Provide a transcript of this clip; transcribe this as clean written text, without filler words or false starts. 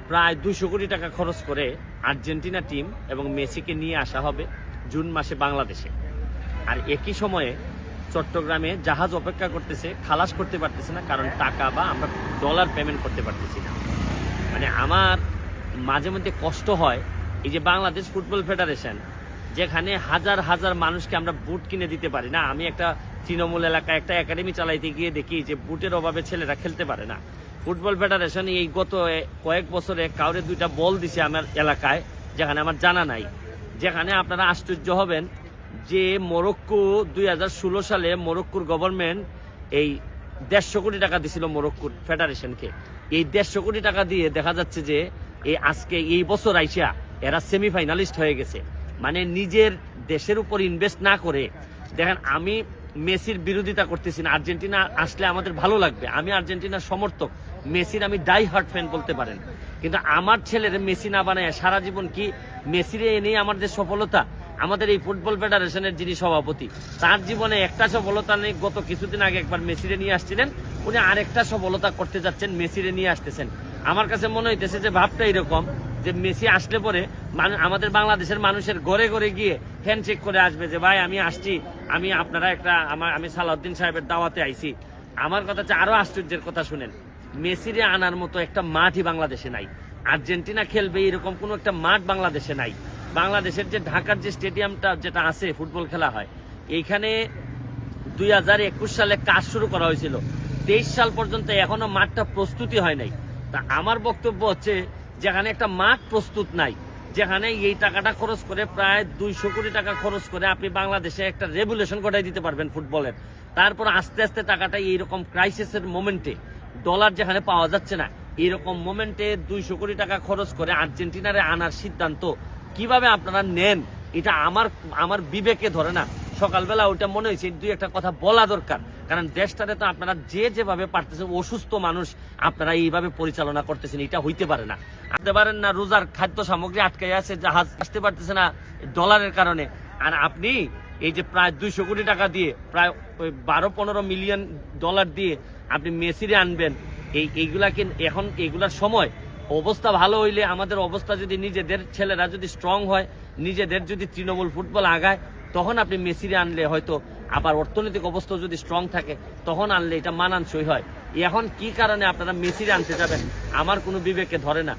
প্রায় 200 কোটি টাকা খরচ করে আর্জেন্টিনা টিম এবং মেসিকে নিয়ে আসা হবে জুন মাসে বাংলাদেশে। আর একই সময়ে চট্টগ্রামে জাহাজ অপেক্ষা করতেছে, খালাস করতে পারতেছে না, কারণ টাকা বা আমরা ডলার পেমেন্ট করতে পারতেছি না। মানে আমার মাঝে মধ্যে কষ্ট হয়, এই যে বাংলাদেশ ফুটবল ফেডারেশন যেখানে হাজার হাজার মানুষকে আমরা বুট কিনে দিতে পারি না। আমি একটা তৃণমূল এলাকায় একটা একাডেমি চালাইতে গিয়ে দেখি যে বুটের অভাবে ছেলেরা খেলতে পারে না। ফুটবল ফেডারেশন এই গত কয়েক বছরে কাউরে 2টা বল দিছে আমার এলাকায়, যেখানে আমার জানা নাই। যেখানে আপনারা আশ্চর্য হবেন যে মরক্কো 2016 সালে মরক্কোর গভর্নমেন্ট এই 150 কোটি টাকা দিছিল মরক্কোর ফেডারেশনকে। এই 150 কোটি টাকা দিয়ে দেখা যাচ্ছে যে আজকে এই বছর আইসা এরা সেমিফাইনালিস্ট হয়ে গেছে। মানে নিজের দেশের উপর ইনভেস্ট না করে। দেখেন, আমি মেসির বিরোধিতা করতেছি না, আর্জেন্টিনা আসলে আমাদের ভালো লাগবে, আমি আর্জেন্টিনার সমর্থক, মেসির আমি ডাই হার্ট ফ্যান বলতে পারেন। কিন্তু আমার ছেলের মেসি না বানায় সারা জীবন কি মেসিরে এনেই আমাদের সফলতা? আমাদের এই ফুটবল ফেডারেশনের যিনি সভাপতি, তার জীবনে একটা সফলতা নেই। গত কিছুদিন আগে একবার মেসিরে নিয়ে আসছিলেন, উনি আরেকটা সফলতা করতে যাচ্ছেন, মেসিরে নিয়ে আসতেছেন। আমার কাছে মনে হইতেছে যে ভাবটা এরকম যে মেসি আসলে পরে আমাদের বাংলাদেশের মানুষের ঘরে ঘরে গিয়ে হ্যান্ডশেক করে আসবে যে ভাই আমি আসছি, আমি আপনারা আমি সালাউদ্দিন সাহেবের দাওয়াতে আইছি। আমার কথা হচ্ছে, আরো আশ্চর্যের কথা শুনেন, মেসিরে আনার মতো একটা মাঠই বাংলাদেশে নাই। আর্জেন্টিনা খেলবে এরকম কোনো একটা মাঠ বাংলাদেশে নাই। বাংলাদেশের যে ঢাকার যে স্টেডিয়ামটা যেটা আছে ফুটবল খেলা হয়, এইখানে 2021 সালে কাজ শুরু করা হয়েছিল, 23 সাল পর্যন্ত এখনো মাঠটা প্রস্তুতি হয় নাই। তা আমার বক্তব্য হচ্ছে, যেখানে একটা মাঠ প্রস্তুত নাই, যেখানে এই টাকাটা খরচ করে প্রায় 200 কোটি টাকা খরচ করে আপনি বাংলাদেশে একটা রেভুলেশন ঘটাই দিতে পারবেন ফুটবলের। তারপর আস্তে আস্তে টাকাটা এইরকম ক্রাইসিসের মোমেন্টে, ডলার যেখানে পাওয়া যাচ্ছে না, এরকম মোমেন্টে 200 কোটি টাকা খরচ করে আর্জেন্টিনারে আনার সিদ্ধান্ত কিভাবে আপনারা নেন, এটা আমার বিবেকে ধরে না। সকালবেলা ওইটা মনে হয়েছে 2-1 কথা বলা দরকার, কারণ দেশটাতে তো আপনারা যেভাবে পারতেছেন, অসুস্থ মানুষ আপনারা এইভাবে পরিচালনা করতেছেন, এটা হইতে পারে না। আসতে পারেন না, রোজার খাদ্য সামগ্রী আটকে আছে, জাহাজ আসতে পারতেছে না ডলারের কারণে। আর আপনি এই যে প্রায় 200 কোটি টাকা দিয়ে, প্রায় 12-15 মিলিয়ন ডলার দিয়ে আপনি মেসিরে আনবেন, এইগুলাকে এখন এগুলার সময় অবস্থা ভালো হইলে, আমাদের অবস্থা যদি নিজেদের ছেলেরা যদি স্ট্রং হয়, নিজেদের যদি তৃণমূল ফুটবল আগায়, তখন আপনি মেসিরে আনলে হয়তো, আবার অর্থনৈতিক অবস্থা যদি স্ট্রং থাকে তখন আনলে এটা মানানসই হয়। এখন কি কারণে আপনারা মেসিরে আনতে যাবেন আমার কোনো বিবেকে ধরে না।